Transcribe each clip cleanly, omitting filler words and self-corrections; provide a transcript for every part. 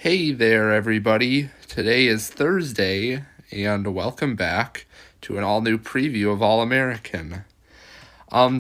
Hey there, everybody. Today is Thursday, and welcome back to an all-new preview of All-American.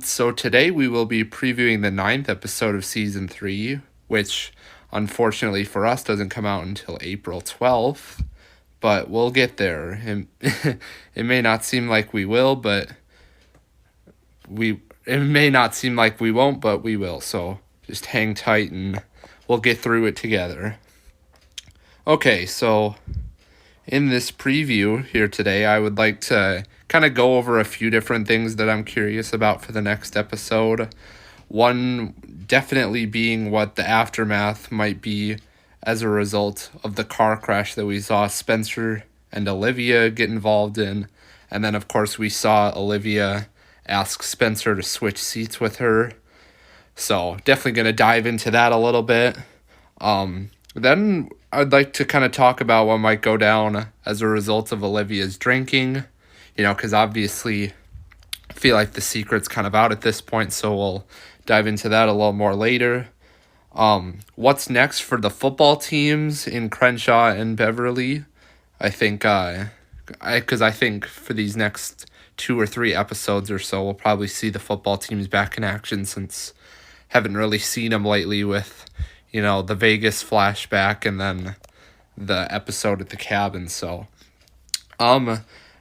So today we will be previewing the 9th episode of Season 3, which, unfortunately for us, doesn't come out until April 12th, but we'll get there. It may not seem like we will, but it may not seem like we won't, but we will, so just hang tight and we'll get through it together. Okay, so in this preview here today, I would like to kind of go over a few different things that I'm curious about for the next episode. One definitely being what the aftermath might be as a result of the car crash that we saw Spencer and Olivia get involved in. And then, of course, we saw Olivia ask Spencer to switch seats with her. So definitely going to dive into that a little bit. Then I'd like to kind of talk about what might go down as a result of Olivia's drinking, because obviously I feel like the secret's kind of out at this point, so we'll dive into that a little more later. What's next for the football teams in Crenshaw and Beverly? I think, because I think for these next 2 or 3 episodes or so, we'll probably see the football teams back in action since haven't really seen them lately with the Vegas flashback and then the episode at the cabin. So, and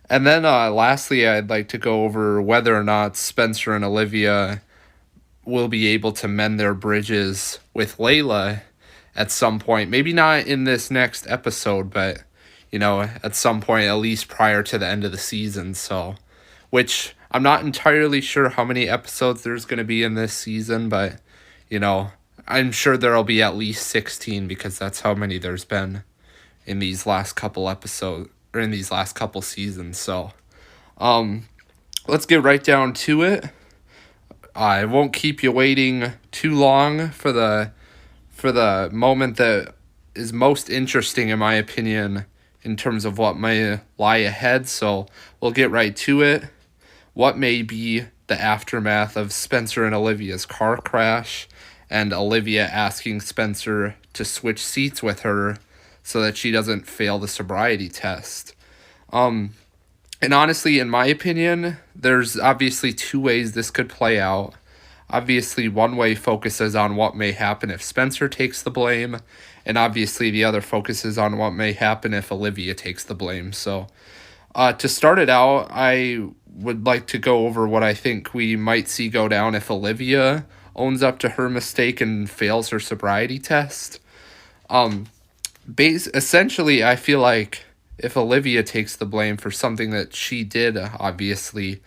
then lastly, I'd like to go over whether or not Spencer and Olivia will be able to mend their bridges with Layla at some point. Maybe not in this next episode, but, at some point, at least prior to the end of the season. So, which I'm not entirely sure how many episodes there's going to be in this season, but, I'm sure there'll be at least 16 because that's how many there's been in these last couple episodes or in these last couple seasons. So, let's get right down to it. I won't keep you waiting too long for the moment that is most interesting in my opinion in terms of what may lie ahead. So we'll get right to it. What may be the aftermath of Spencer and Olivia's car crash, and Olivia asking Spencer to switch seats with her so that she doesn't fail the sobriety test. And honestly, in my opinion, there's obviously 2 ways this could play out. Obviously, one way focuses on what may happen if Spencer takes the blame, and obviously the other focuses on what may happen if Olivia takes the blame. So, to start it out, I would like to go over what I think we might see go down if Olivia owns up to her mistake and fails her sobriety test. Essentially, I feel like if Olivia takes the blame for something that she did, obviously,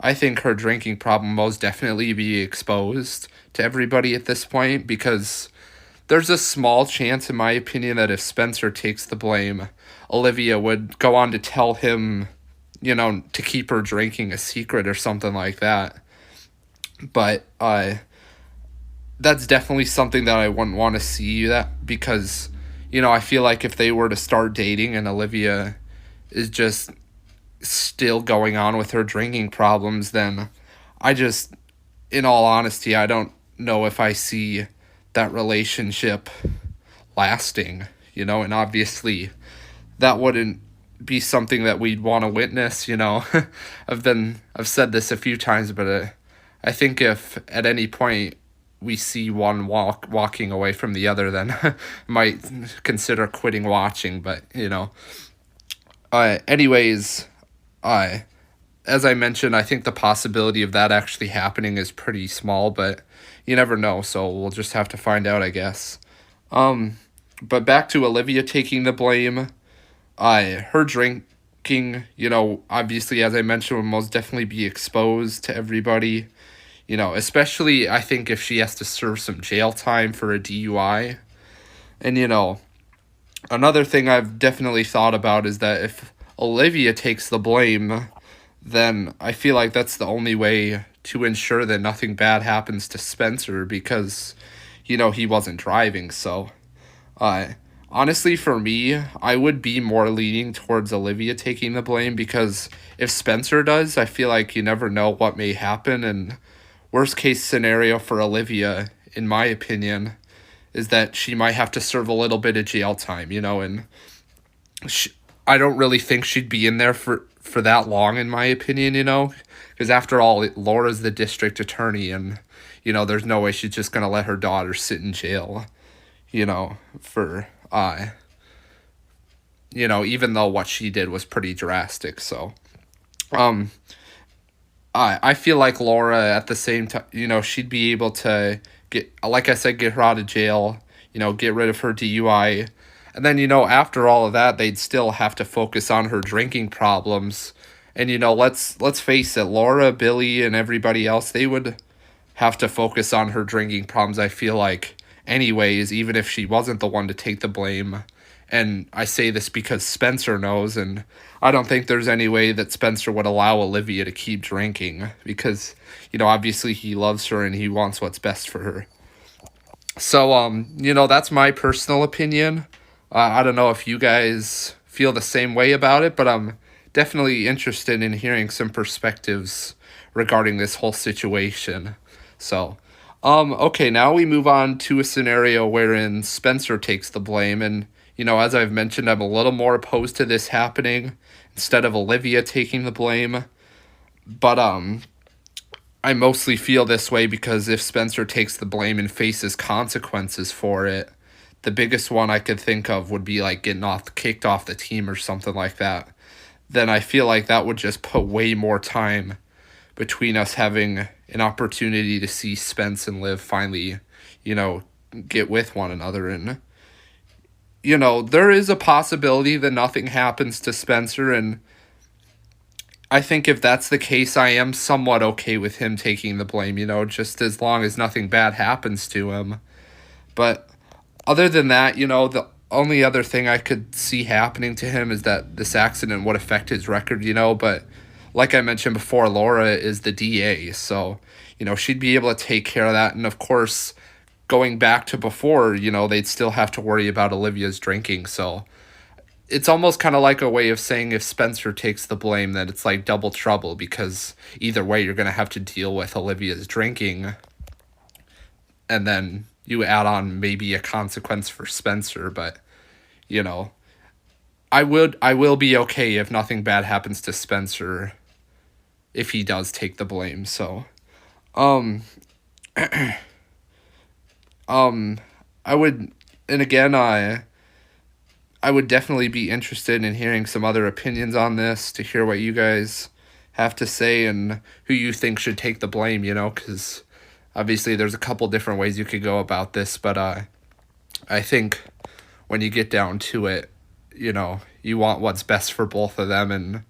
I think her drinking problem most definitely be exposed to everybody at this point, because there's a small chance, in my opinion, that if Spencer takes the blame, Olivia would go on to tell him, to keep her drinking a secret or something like that. But, that's definitely something that I wouldn't want to see, that because, I feel like if they were to start dating and Olivia is just still going on with her drinking problems, then in all honesty, I don't know if I see that relationship lasting, and obviously that wouldn't be something that we'd want to witness, I've said this a few times, but I think if at any point we see one walking away from the other, then might consider quitting watching. But, anyways, as I mentioned, I think the possibility of that actually happening is pretty small, but you never know, so we'll just have to find out, I guess. But back to Olivia taking the blame. Her drinking, obviously, as I mentioned, will most definitely be exposed to everybody. Especially I think if she has to serve some jail time for a DUI. And, another thing I've definitely thought about is that if Olivia takes the blame, then I feel like that's the only way to ensure that nothing bad happens to Spencer because, he wasn't driving. So, honestly, for me, I would be more leaning towards Olivia taking the blame because if Spencer does, I feel like you never know what may happen, and worst case scenario for Olivia, in my opinion, is that she might have to serve a little bit of jail time, and I don't really think she'd be in there for that long, in my opinion, because after all, Laura's the district attorney, and, there's no way she's just going to let her daughter sit in jail, for, even though what she did was pretty drastic. So, I feel like Laura at the same time, she'd be able to get, like I said, get her out of jail, get rid of her DUI. And then, after all of that, they'd still have to focus on her drinking problems. And, let's face it, Laura, Billy, and everybody else, they would have to focus on her drinking problems, I feel like, anyways, even if she wasn't the one to take the blame. And I say this because Spencer knows, and I don't think there's any way that Spencer would allow Olivia to keep drinking because, obviously he loves her and he wants what's best for her. So, that's my personal opinion. I don't know if you guys feel the same way about it, but I'm definitely interested in hearing some perspectives regarding this whole situation. So, okay, now we move on to a scenario wherein Spencer takes the blame, and, as I've mentioned, I'm a little more opposed to this happening instead of Olivia taking the blame, but, I mostly feel this way because if Spencer takes the blame and faces consequences for it, the biggest one I could think of would be like getting kicked off the team or something like that. Then I feel like that would just put way more time between us having an opportunity to see Spence and Liv finally, get with one another. And, there is a possibility that nothing happens to Spencer. And I think if that's the case, I am somewhat okay with him taking the blame, just as long as nothing bad happens to him. But other than that, the only other thing I could see happening to him is that this accident would affect his record, but like I mentioned before, Laura is the DA, so, she'd be able to take care of that. And of course, going back to before, they'd still have to worry about Olivia's drinking. So it's almost kind of like a way of saying if Spencer takes the blame, that it's like double trouble, because either way, you're going to have to deal with Olivia's drinking. And then you add on maybe a consequence for Spencer, but, I will be okay if nothing bad happens to Spencer if he does take the blame. So, I would, and again, I would definitely be interested in hearing some other opinions on this, to hear what you guys have to say and who you think should take the blame, because obviously there's a couple different ways you could go about this, but I think when you get down to it, you want what's best for both of them, and,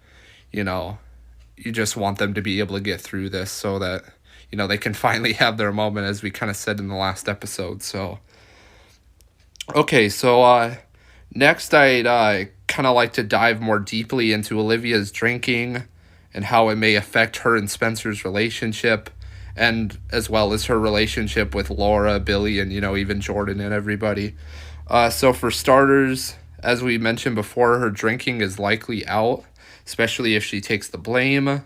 you just want them to be able to get through this so that, they can finally have their moment, as we kind of said in the last episode. So, okay, so next I'd kind of like to dive more deeply into Olivia's drinking and how it may affect her and Spencer's relationship, and as well as her relationship with Laura, Billy, and, even Jordan and everybody. So for starters, as we mentioned before, her drinking is likely out, especially if she takes the blame.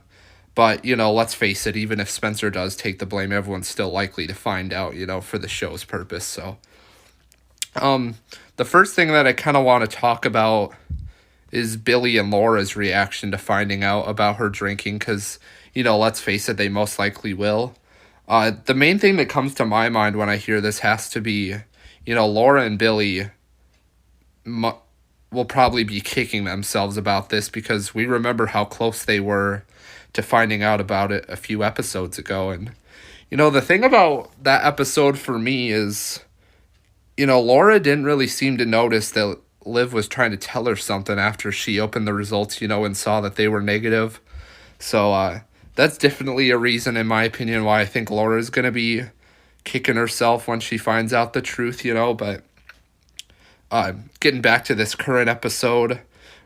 But, let's face it, even if Spencer does take the blame, everyone's still likely to find out, for the show's purpose. So, the first thing that I kind of want to talk about is Billy and Laura's reaction to finding out about her drinking, because, let's face it, they most likely will. The main thing that comes to my mind when I hear this has to be, Laura and Billy will probably be kicking themselves about this, because we remember how close they were to finding out about it a few episodes ago. And, the thing about that episode for me is, Laura didn't really seem to notice that Liv was trying to tell her something after she opened the results, and saw that they were negative. So, that's definitely a reason, in my opinion, why I think Laura is going to be kicking herself when she finds out the truth, but getting back to this current episode,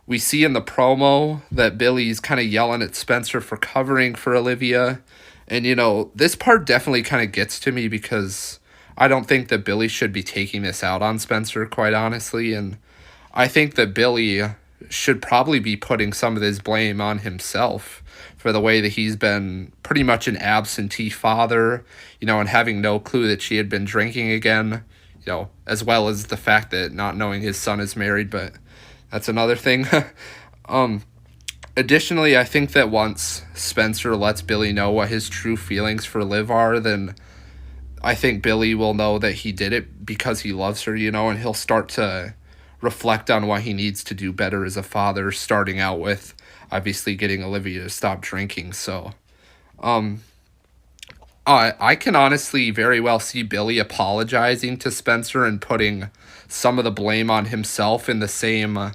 we see in the promo that Billy's kind of yelling at Spencer for covering for Olivia. And, this part definitely kind of gets to me, because I don't think that Billy should be taking this out on Spencer, quite honestly. And I think that Billy should probably be putting some of this blame on himself for the way that he's been pretty much an absentee father, and having no clue that she had been drinking again. as well as the fact that not knowing his son is married, but that's another thing. um, Additionally, I think that once Spencer lets Billy know what his true feelings for Liv are, then I think Billy will know that he did it because he loves her, and he'll start to reflect on what he needs to do better as a father, starting out with obviously getting Olivia to stop drinking. So, I can honestly very well see Billy apologizing to Spencer and putting some of the blame on himself in the same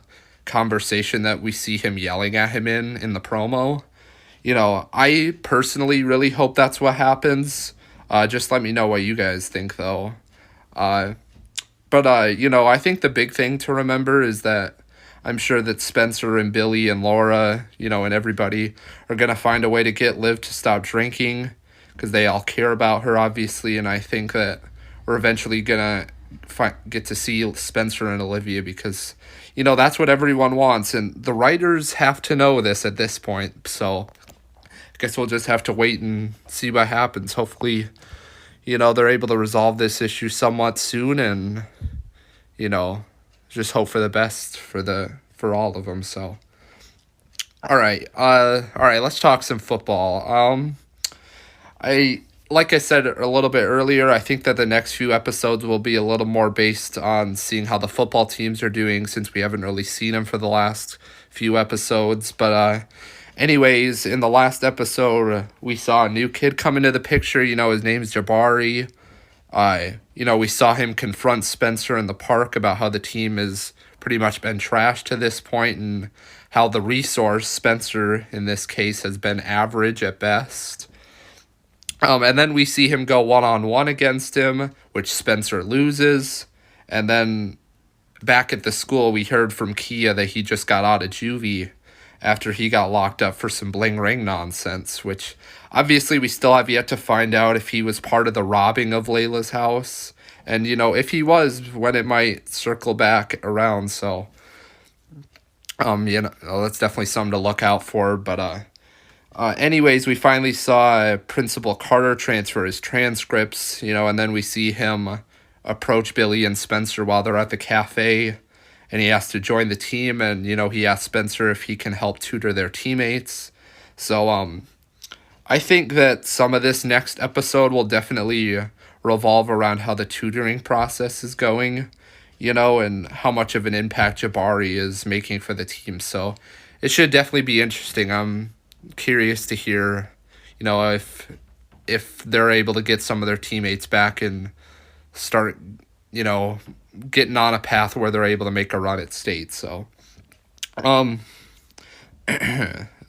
conversation that we see him yelling at him in the promo. I personally really hope that's what happens. Just let me know what you guys think, though. But I think the big thing to remember is that I'm sure that Spencer and Billy and Laura, and everybody are going to find a way to get Liv to stop drinking because they all care about her, obviously. And I think that we're eventually going to get to see Spencer and Olivia because, that's what everyone wants. And the writers have to know this at this point. So I guess we'll just have to wait and see what happens. Hopefully, they're able to resolve this issue somewhat soon and, just hope for the best for all of them. So, all right, let's talk some football. Like I said a little bit earlier, I think that the next few episodes will be a little more based on seeing how the football teams are doing since we haven't really seen them for the last few episodes. But anyways, in the last episode, we saw a new kid come into the picture. His name's Jabari. We saw him confront Spencer in the park about how the team has pretty much been trashed to this point and how the resource, Spencer in this case, has been average at best. And then we see him go one-on-one against him, which Spencer loses. And then back at the school, we heard from Kia that he just got out of juvie after he got locked up for some bling ring nonsense, which obviously we still have yet to find out if he was part of the robbing of Layla's house. And, if he was, when it might circle back around. So, that's definitely something to look out for. But, anyways, we finally saw Principal Carter transfer his transcripts, and then we see him approach Billy and Spencer while they're at the cafe, and he has to join the team, and, he asks Spencer if he can help tutor their teammates. So, I think that some of this next episode will definitely revolve around how the tutoring process is going, and how much of an impact Jabari is making for the team. So, it should definitely be interesting. I'm curious to hear, if they're able to get some of their teammates back and start, getting on a path where they're able to make a run at state. So,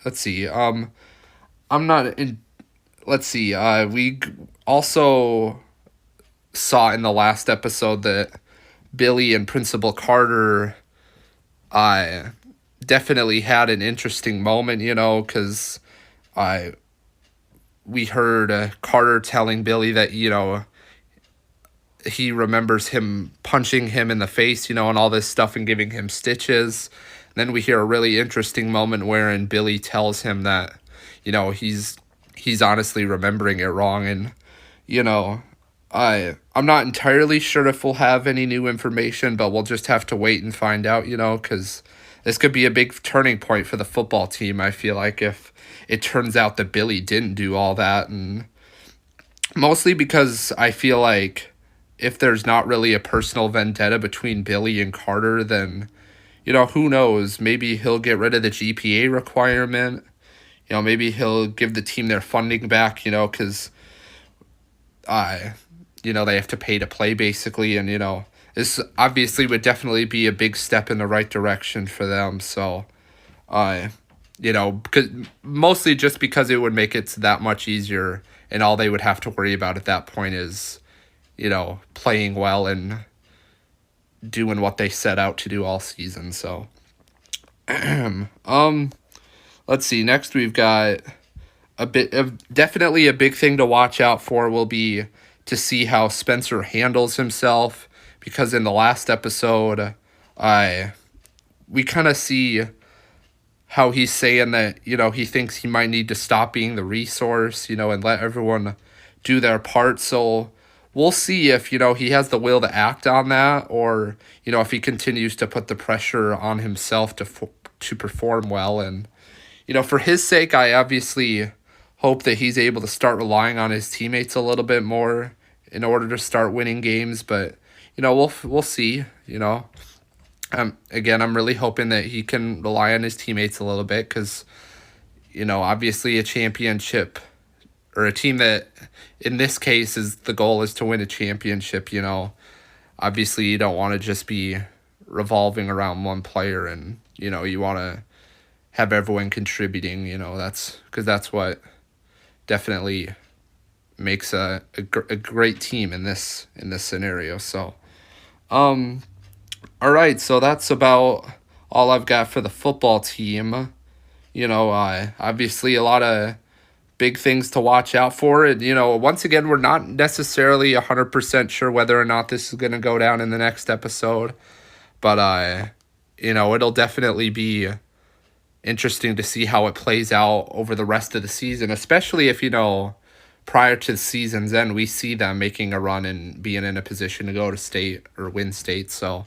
let's see. We also saw in the last episode that Billy and Principal Carter definitely had an interesting moment, because we heard Carter telling Billy that, he remembers him punching him in the face, and all this stuff and giving him stitches. And then we hear a really interesting moment wherein Billy tells him that, he's honestly remembering it wrong. And, I'm not entirely sure if we'll have any new information, but we'll just have to wait and find out, because this could be a big turning point for the football team, I feel like, if it turns out that Billy didn't do all that. And mostly because I feel like if there's not really a personal vendetta between Billy and Carter, then, who knows? Maybe he'll get rid of the GPA requirement. Maybe he'll give the team their funding back, because, they have to pay to play, basically. And, this obviously would definitely be a big step in the right direction for them. So, mostly just because it would make it that much easier, and all they would have to worry about at that point is, playing well and doing what they set out to do all season. So, let's see. Next, we've got definitely a big thing to watch out for will be to see how Spencer handles himself, because in the last episode, we kind of see how he's saying that, he thinks he might need to stop being the resource, and let everyone do their part. So we'll see if, he has the will to act on that, or, if he continues to put the pressure on himself to perform well. And, for his sake, I obviously hope that he's able to start relying on his teammates a little bit more in order to start winning games. But, we'll see, Again, I'm really hoping that he can rely on his teammates a little bit because, obviously a championship or a team that in this case is the goal is to win a championship, obviously you don't want to just be revolving around one player and, you want to have everyone contributing, that's because that's what definitely makes a great team in this scenario. So, all right, so that's about all I've got for the football team. Obviously a lot of big things to watch out for. And, once again, we're not necessarily 100% sure whether or not this is going to go down in the next episode. But, it'll definitely be interesting to see how it plays out over the rest of the season, especially if, prior to the season's end, we see them making a run and being in a position to go to state or win state. So,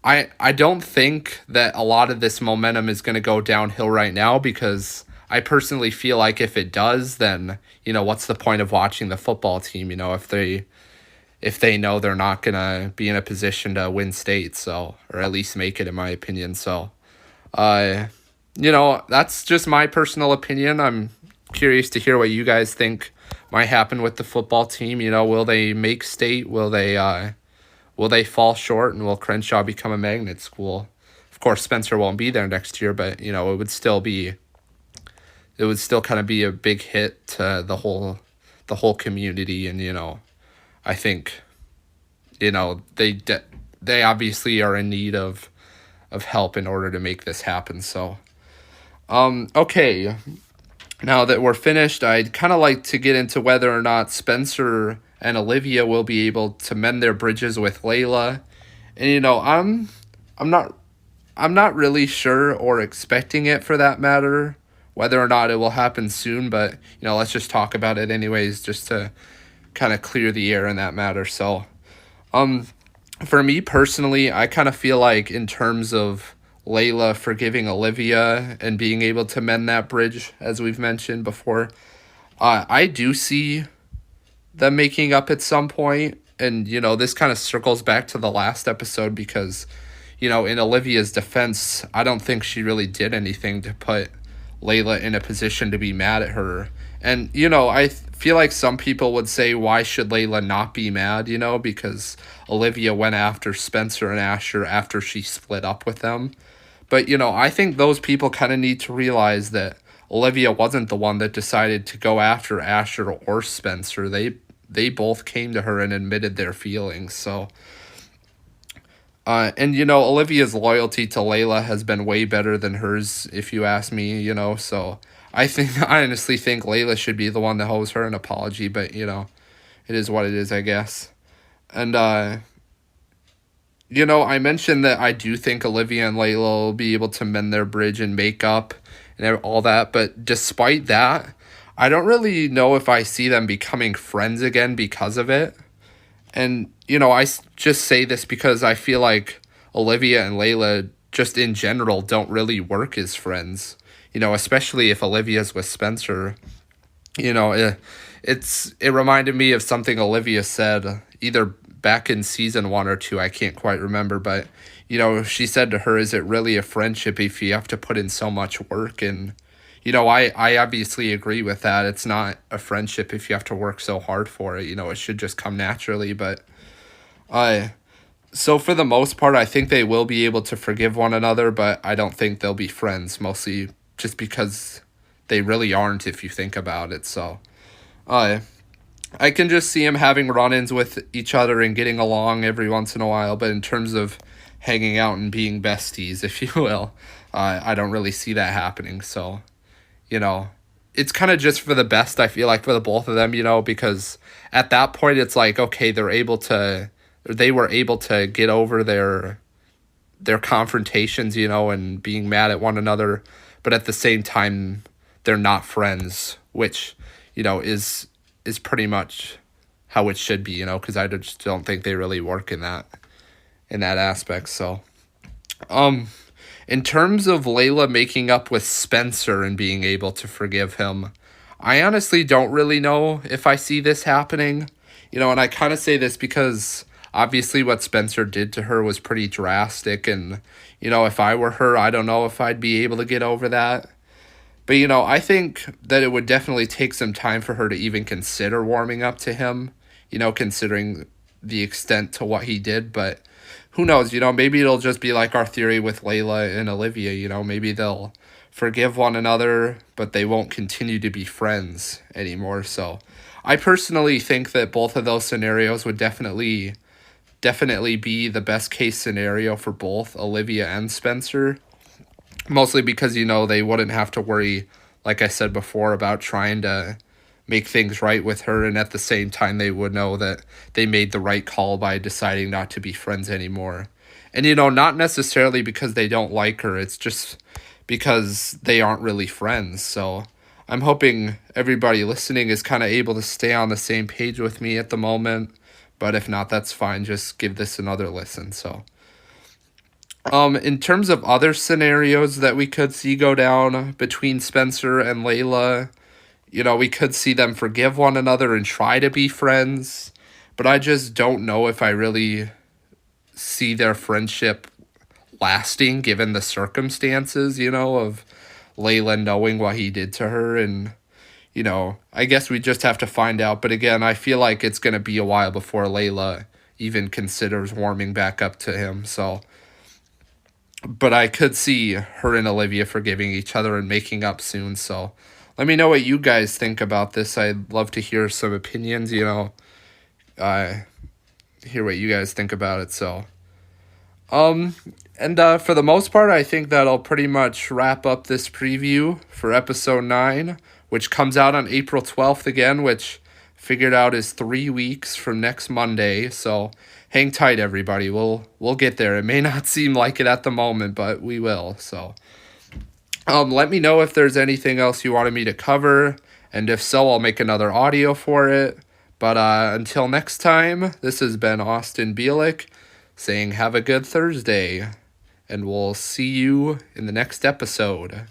I don't think that a lot of this momentum is going to go downhill right now because I personally feel like if it does, then, what's the point of watching the football team, if they know they're not going to be in a position to win state, so, or at least make it, in my opinion. So, that's just my personal opinion. I'm curious to hear what you guys think might happen with the football team. Will they make state? Will they fall short, and will Crenshaw become a magnet school? Of course, Spencer won't be there next year, but it would still kind of be a big hit to the whole community. And I think they obviously are in need of help in order to make this happen. So, okay, now that we're finished, I'd kind of like to get into whether or not Spencer and Olivia will be able to mend their bridges with Layla. And I'm not really sure or expecting it for that matter, whether or not it will happen soon, but let's just talk about it anyways, just to kind of clear the air in that matter. So, for me personally, I kind of feel like in terms of Layla forgiving Olivia and being able to mend that bridge, as we've mentioned before, I do see them making up at some point. And, this kind of circles back to the last episode because, in Olivia's defense, I don't think she really did anything to put Layla in a position to be mad at her. And, I feel like some people would say, why should Layla not be mad, because Olivia went after Spencer and Asher after she split up with them. But, I think those people kind of need to realize that Olivia wasn't the one that decided to go after Asher or Spencer. They both came to her and admitted their feelings. So, and Olivia's loyalty to Layla has been way better than hers, if you ask me. So I honestly think Layla should be the one that owes her an apology. But it is what it is, I guess. And I mentioned that I do think Olivia and Layla will be able to mend their bridge and make up and all that. But despite that, I don't really know if I see them becoming friends again because of it. And, I just say this because I feel like Olivia and Layla just in general don't really work as friends, especially if Olivia's with Spencer. It reminded me of something Olivia said either back in season 1 or 2. I can't quite remember, but, she said to her, is it really a friendship if you have to put in so much work? And, I obviously agree with that. It's not a friendship if you have to work so hard for it. It should just come naturally. But so for the most part, I think they will be able to forgive one another, but I don't think they'll be friends, mostly just because they really aren't if you think about it. So I can just see them having run-ins with each other and getting along every once in a while. But in terms of hanging out and being besties, if you will, I don't really see that happening. So, it's kind of just for the best, I feel like, for the both of them, because at that point it's like, okay, they were able to get over their confrontations, and being mad at one another, but at the same time they're not friends, which, is is pretty much how it should be, you know, because I just don't think they really work in that aspect. So, in terms of Layla making up with Spencer and being able to forgive him, I honestly don't really know if I see this happening. You know, and I kind of say this because obviously what Spencer did to her was pretty drastic. And, you know, if I were her, I don't know if I'd be able to get over that. But, you know, I think that it would definitely take some time for her to even consider warming up to him, you know, considering the extent to what he did. But who knows, you know, maybe it'll just be like our theory with Layla and Olivia, you know, maybe they'll forgive one another, but they won't continue to be friends anymore. So I personally think that both of those scenarios would definitely be the best case scenario for both Olivia and Spencer. Mostly because, you know, they wouldn't have to worry, like I said before, about trying to make things right with her. And at the same time, they would know that they made the right call by deciding not to be friends anymore. And, you know, not necessarily because they don't like her. It's just because they aren't really friends. So I'm hoping everybody listening is kind of able to stay on the same page with me at the moment. But if not, that's fine. Just give this another listen. So, in terms of other scenarios that we could see go down between Spencer and Layla, you know, we could see them forgive one another and try to be friends. But I just don't know if I really see their friendship lasting given the circumstances, you know, of Layla knowing what he did to her. And, you know, I guess we just have to find out. But again, I feel like it's going to be a while before Layla even considers warming back up to him. So, but I could see her and Olivia forgiving each other and making up soon. So let me know what you guys think about this. I'd love to hear some opinions, you know, hear what you guys think about it. So, and for the most part, I think that'll pretty much wrap up this preview for episode 9, which comes out on April 12th again, which figured out is 3 weeks from next Monday. So hang tight, everybody. We'll get there. It may not seem like it at the moment, but we will. So, let me know if there's anything else you wanted me to cover, and if so, I'll make another audio for it. But until next time, this has been Austin Bielik saying have a good Thursday, and we'll see you in the next episode.